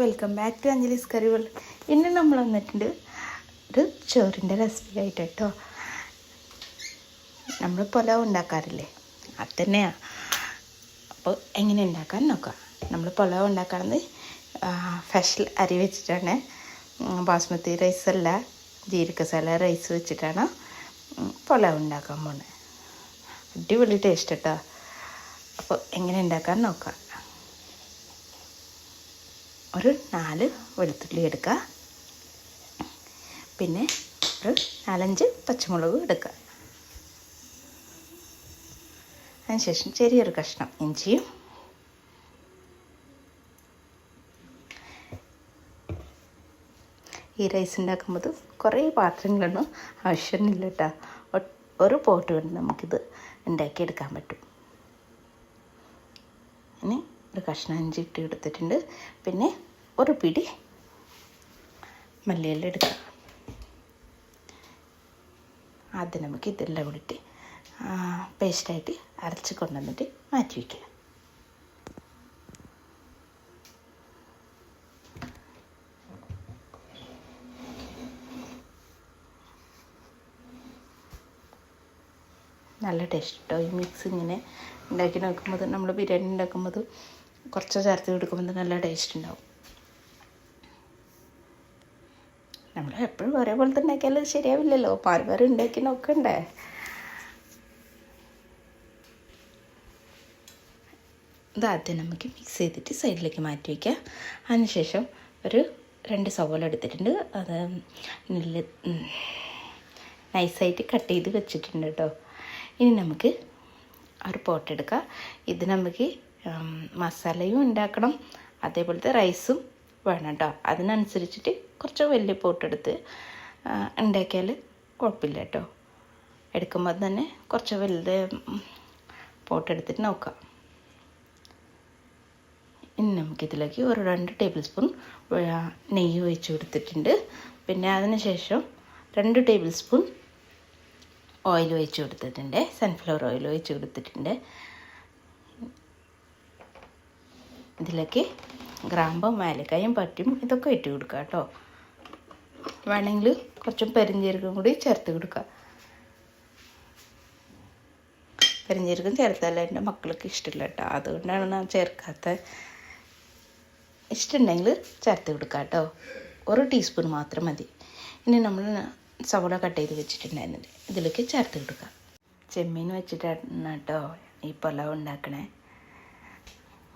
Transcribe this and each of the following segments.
Welcome back to Anjali's curry world. ഇന്ന് നമ്മൾ വന്നിട്ടുണ്ട് ഒരു ചോറിൻ്റെ റെസിപ്പി ആയിട്ട് കേട്ടോ. നമ്മൾ പുലാവ് ഉണ്ടാക്കാറില്ലേ, അത് തന്നെയാണ്. അപ്പോൾ എങ്ങനെ ഉണ്ടാക്കാൻ നോക്കാം. നമ്മൾ പുലാവ് ഉണ്ടാക്കുന്നത് സ്പെഷ്യൽ അരി വെച്ചിട്ടാണ്. ബാസ്മതി റൈസല്ല, ജീരകശാല റൈസ് വെച്ചിട്ടാണ് പുലാവ് ഉണ്ടാക്കാൻ പോകുന്നത്. അടിപൊളി ടേസ്റ്റ് കേട്ടോ. അപ്പോൾ എങ്ങനെ ഉണ്ടാക്കാൻ നോക്കാം. ഒരു 4 വെളുത്തുള്ളി എടുക്കുക, പിന്നെ ഒരു 4-5 പച്ചമുളക് എടുക്കുക. അതിനുശേഷം ചെറിയൊരു കഷ്ണം ഇഞ്ചിയും, ഈ റൈസ് ഉണ്ടാക്കുമ്പോൾ കുറേ പാത്രങ്ങളൊന്നും ആവശ്യമൊന്നുമില്ല കേട്ടോ. ഒരു പോട്ട് കൊണ്ട് നമുക്കിത് ഉണ്ടാക്കിയെടുക്കാൻ പറ്റും. ഇനി ഒരു കഷ്ണം ഇഞ്ചി ഇട്ട് എടുത്തിട്ടുണ്ട്. പിന്നെ ഒരു പിടി മല്ലിയില എടുക്കുക. ആദ്യം നമുക്ക് ഇതെല്ലാം കൂടിയിട്ട് പേസ്റ്റായിട്ട് അരച്ച് കൊണ്ടുവന്നിട്ട് മാറ്റി വയ്ക്കുക. നല്ല ടേസ്റ്റ് കേട്ടോ. ഈ മിക്സ് ഇങ്ങനെ ഉണ്ടാക്കി നോക്കുമ്പോൾ, നമ്മൾ ബിരിയാണി ഉണ്ടാക്കുമ്പോൾ കുറച്ച് ചേർത്ത് കൊടുക്കുമ്പോൾ നല്ല ടേസ്റ്റ് ഉണ്ടാവും. നമ്മൾ എപ്പോഴും ഒരേപോലത്തെ ഉണ്ടാക്കിയാൽ ശരിയാവില്ലല്ലോ, പാല് ഉണ്ടാക്കി നോക്കണ്ടേ. ഇതാദ്യം നമുക്ക് മിക്സ് ചെയ്തിട്ട് സൈഡിലേക്ക് മാറ്റി വയ്ക്കാം. അതിനുശേഷം ഒരു 2 സവോള എടുത്തിട്ടുണ്ട്. അത് നൈസായിട്ട് കട്ട് ചെയ്ത് വെച്ചിട്ടുണ്ട് കേട്ടോ. ഇനി നമുക്ക് ഒരു പോട്ട് എടുക്കുക. ഇത് നമുക്ക് മസാലയും ഉണ്ടാക്കണം, അതേപോലത്തെ റൈസും വേണം കേട്ടോ. അതിനനുസരിച്ചിട്ട് കുറച്ച് വലിയ പോട്ടെടുത്ത് ഉണ്ടാക്കിയാൽ കുഴപ്പമില്ല കേട്ടോ. എടുക്കുമ്പോൾ തന്നെ കുറച്ച് വലുത് പോട്ടെടുത്തിട്ട് നോക്കാം. ഇനി നമുക്കിതിലേക്ക് ഒരു 2 ടേബിൾ സ്പൂൺ നെയ്യ് ഒഴിച്ച് കൊടുത്തിട്ടുണ്ട്. പിന്നെ അതിന് ശേഷം 2 ടേബിൾ സ്പൂൺ ഓയിൽ ഒഴിച്ച് കൊടുത്തിട്ടുണ്ട്, സൺഫ്ലവർ ഓയിൽ ഒഴിച്ച് കൊടുത്തിട്ടുണ്ട്. ഇതിലേക്ക് ഗ്രാമ്പും ഏലക്കായും പറ്റും ഇതൊക്കെ ഇട്ട് കൊടുക്കുക കേട്ടോ. വേണമെങ്കിൽ കുറച്ചും പെരിഞ്ജീരകം കൂടി ചേർത്ത് കൊടുക്കുക. പെരിഞ്ജീരകം ചേർത്താൽ എൻ്റെ മക്കൾക്ക് ഇഷ്ടമില്ല കേട്ടോ, അതുകൊണ്ടാണ് ഞാൻ ചേർക്കാത്തത്. ഇഷ്ടമുണ്ടെങ്കിൽ ചേർത്ത് കൊടുക്കുക കേട്ടോ. 1 ടീസ്പൂൺ മാത്രം മതി. ഇനി നമ്മൾ സവോള കട്ട് ചെയ്ത് വെച്ചിട്ടുണ്ടായിരുന്നില്ല, ഇതിലേക്ക് ചേർത്ത് കൊടുക്കുക. ചെമ്മീൻ വെച്ചിട്ടാണ് കേട്ടോ ഈ പുലാവ് ഉണ്ടാക്കണേ.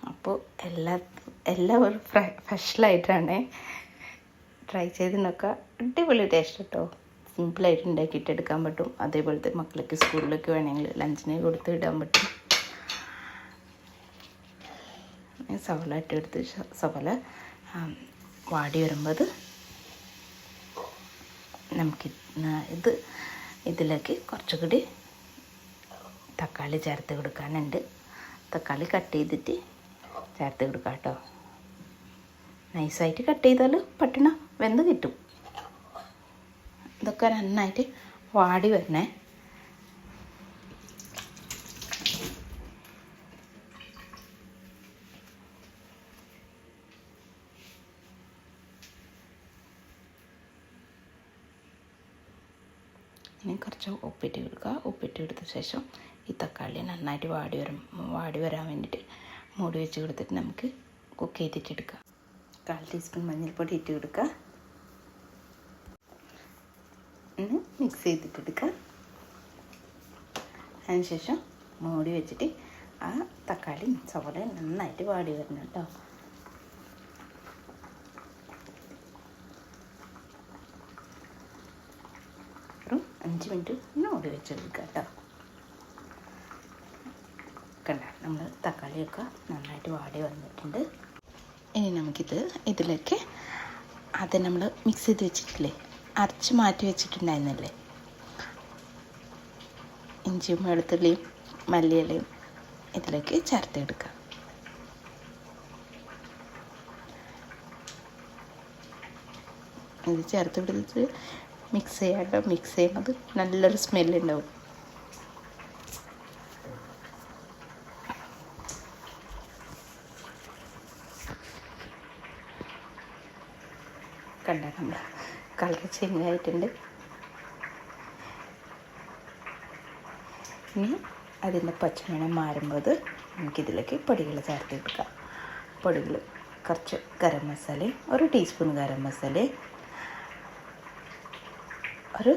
അപ്പോൾ എല്ലാം സ്പെഷ്യലായിട്ടാണ്. ട്രൈ ചെയ്ത് നോക്കുക, അടിപൊളി ടേസ്റ്റ് കേട്ടോ. സിമ്പിളായിട്ട് ഉണ്ടാക്കിയിട്ട് എടുക്കാൻ പറ്റും. അതേപോലത്തെ മക്കൾക്ക് സ്കൂളിലേക്ക് വേണമെങ്കിൽ ലഞ്ചിന് കൊടുത്ത് ഇടാൻ പറ്റും. സവോള ഇട്ടെടുത്ത് സവോള വാടി വരുമ്പോൾ നമുക്ക് ഇതിലേക്ക് കുറച്ചുകൂടി തക്കാളി ചേർത്ത് കൊടുക്കാനുണ്ട്. തക്കാളി കട്ട് ചെയ്തിട്ട് ചേർത്ത് കൊടുക്കാം കേട്ടോ. നൈസായിട്ട് കട്ട് ചെയ്താൽ പെട്ടെന്ന് വെന്ത് കിട്ടും. ഇതൊക്കെ നന്നായിട്ട് വാടി വരണേ. ഇനി കുറച്ച് ഉപ്പിട്ട് കൊടുക്കുക. ഉപ്പിട്ട് കൊടുത്ത ശേഷം ഈ തക്കാളി നന്നായിട്ട് വാടി വരാൻ വേണ്ടിയിട്ട് മൂടി വെച്ച് കൊടുത്തിട്ട് നമുക്ക് കുക്ക് ചെയ്തിട്ട് എടുക്കാം. 1/4 ടീസ്പൂൺ മഞ്ഞൾപ്പൊടി ഇട്ട് കൊടുക്കുക. മിക്സ് ചെയ്തിട്ടെടുക്കുക. അതിനുശേഷം മൂടി വെച്ചിട്ട് ആ തക്കാളി സവോള നന്നായിട്ട് വാടി വരണം കേട്ടോ. ഒരു 5 മിനിറ്റ് മൂടി വെച്ചെടുക്കുക കേട്ടോ. കണ്ട, നമ്മൾ തക്കാളിയൊക്കെ നന്നായിട്ട് വാടി വന്നിട്ടുണ്ട്. ഇനി ഇതിലേക്ക് ആദ്യം നമ്മൾ മിക്സ് ചെയ്ത് വെച്ചിട്ടില്ലേ, അരച്ച് മാറ്റി വെച്ചിട്ടുണ്ടായിരുന്നില്ലേ, ഇഞ്ചിയും വെളുത്തുള്ളിയും മല്ലിയിലയും ഇതിലേക്ക് ചേർത്തെടുക്കുക. ഇത് ചേർത്ത് പിടിച്ചിട്ട് മിക്സ് ചെയ്യുന്നത് നല്ലൊരു സ്മെല്ലുണ്ടാവും. കണ്ട നമ്മൾ കളർ ചേഞ്ച് ആയിട്ടുണ്ട്. ഇനി അതിൻ്റെ പച്ചമണം മാറുമ്പോൾ നമുക്കിതിലേക്ക് പൊടികൾ ചേർത്ത് കൊടുക്കാം. പൊടികൾ കുറച്ച് ഗരം മസാലയും 1 ടീസ്പൂൺ ഗരം മസാലയും 1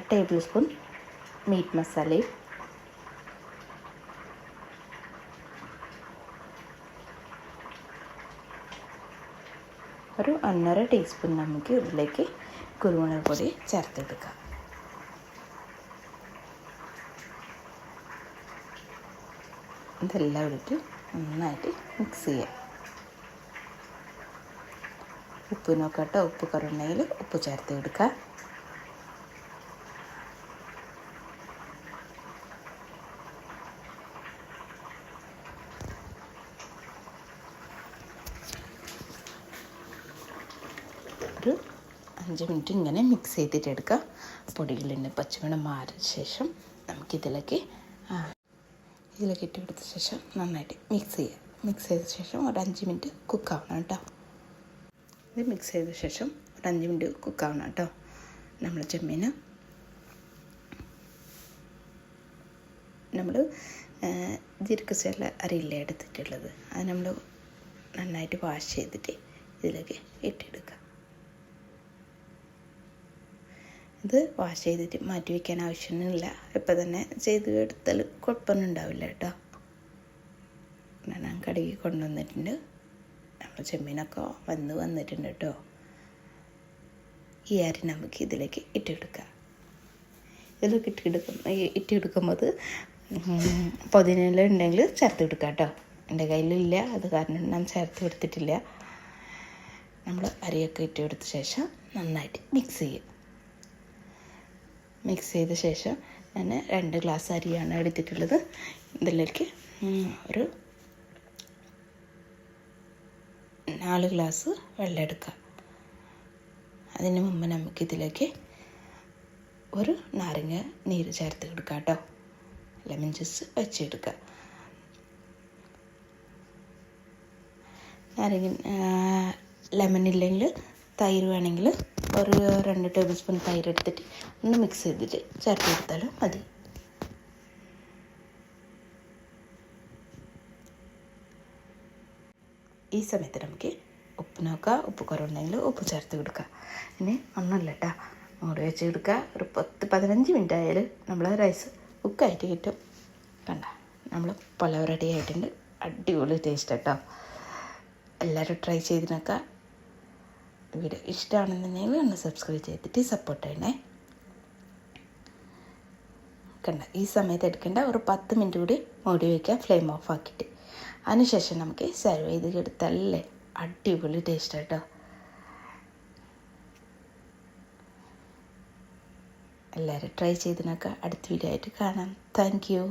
ടേബിൾ സ്പൂൺ മീറ്റ് മസാലയും 1.5 ടീസ്പൂൺ നമുക്ക് ഇതിലേക്ക് കുരുമുളക് പൊടി ചേർത്തെടുക്കാം. ഇതെല്ലാം ഇട്ട് നന്നായിട്ട് മിക്സ് ചെയ്യാം. ഉപ്പ് നോക്കട്ടെ, ഉപ്പ് കുറവുണ്ടെങ്കിൽ ഉപ്പ് ചേർത്ത് കൊടുക്കുക. ഒരു 5 മിനിറ്റ് ഇങ്ങനെ മിക്സ് ചെയ്തിട്ടെടുക്കുക. പൊടികളിൻ്റെ പച്ചമണം മാറിയ ശേഷം നമുക്കിതിലേക്ക് ഇട്ട് കൊടുത്ത ശേഷം നന്നായിട്ട് മിക്സ് ചെയ്യുക. മിക്സ് ചെയ്ത ശേഷം ഒരു 5 മിനിറ്റ് കുക്കാവണം കേട്ടോ. ഇത് മിക്സ് ചെയ്ത ശേഷം ഒരു 5 മിനിറ്റ് കുക്കാവണം കേട്ടോ. നമ്മൾ ചെമ്മീൻ നമ്മൾ ജീരകശാല അരിയില്ല എടുത്തിട്ടുള്ളത്, അത് നമ്മൾ നന്നായിട്ട് വാഷ് ചെയ്തിട്ട് ഇതിലേക്ക് ഇട്ടെടുക്കുക. ഇത് വാഷ് ചെയ്തിട്ട് മാറ്റി വയ്ക്കാൻ ആവശ്യമൊന്നുമില്ല, ഇപ്പം തന്നെ ചെയ്ത് എടുത്താൽ കുഴപ്പമൊന്നും ഉണ്ടാവില്ല കേട്ടോ. ഞാൻ കടുകി കൊണ്ടുവന്നിട്ടുണ്ട്. നമ്മൾ ചെമ്മീനൊക്കെ വന്നിട്ടുണ്ട് കേട്ടോ. ഈ അരി നമുക്ക് ഇതിലേക്ക് ഇട്ടെടുക്കാം. ഇതിലേക്ക് ഇട്ടെടുക്കുമ്പോൾ പുതിനയില ഉണ്ടെങ്കിൽ ചേർത്ത് കൊടുക്കാം കേട്ടോ. എൻ്റെ കയ്യിലില്ല, അത് കാരണം ഞാൻ ചേർത്ത് കൊടുത്തിട്ടില്ല. നമ്മൾ അരിയൊക്കെ ഇട്ടെടുത്ത ശേഷം നന്നായിട്ട് മിക്സ് ചെയ്യും. മിക്സ് ചെയ്ത ശേഷം ഞാൻ 2 ഗ്ലാസ് അരിയാണ് എടുത്തിട്ടുള്ളത്. ഇതിലേക്ക് ഒരു 4 ഗ്ലാസ് വെള്ളം എടുക്കുക. അതിന് മുമ്പ് നമുക്കിതിലേക്ക് ഒരു നാരങ്ങ നീര് ചേർത്ത് കൊടുക്കുക കേട്ടോ. Lemon juice വെച്ചെടുക്കുക. ലെമൺ ഇല്ലെങ്കിൽ തൈര് വേണമെങ്കിൽ ഒരു 2 ടേബിൾ സ്പൂൺ തൈര് എടുത്തിട്ട് ഒന്ന് മിക്സ് ചെയ്തിട്ട് ചേർത്ത് കൊടുത്താലും മതി. ഈ സമയത്ത് നമുക്ക് ഉപ്പ് നോക്കുക. ഉപ്പ് കുറവുണ്ടെങ്കിൽ ഉപ്പ് ചേർത്ത് കൊടുക്കുക. ഇനി ഒന്നുമില്ല കേട്ടോ, മൂടി വെച്ച് കൊടുക്കുക. ഒരു 10-15 മിനിറ്റ് ആയാൽ നമ്മൾ റൈസ് കുക്കായിട്ട് കിട്ടും. കണ്ട നമ്മൾ പുലാവ് റെഡി ആയിട്ടുണ്ട്. അടിപൊളി ടേസ്റ്റ് കേട്ടോ. എല്ലാവരും ട്രൈ ചെയ്ത് നോക്കുക. വീഡിയോ ഇഷ്ടമാണെന്നുണ്ടെങ്കിൽ ഒന്ന് സബ്സ്ക്രൈബ് ചെയ്തിട്ട് സപ്പോർട്ട് ചെയ്യണേ. കണ്ട ഈ സമയത്ത് എടുക്കേണ്ട ഒരു 10 മിനിറ്റ് കൂടി മൂടി വയ്ക്കാം, ഫ്ലെയിം ഓഫ് ആക്കിയിട്ട്. അതിനുശേഷം നമുക്ക് സെർവ് ചെയ്ത് എടുത്താലല്ലേ അടിപൊളി ടേസ്റ്റ് കേട്ടോ. എല്ലാവരും ട്രൈ ചെയ്ത് നോക്കുക. അടുത്ത വീഡിയോ ആയിട്ട് കാണാം. Thank you.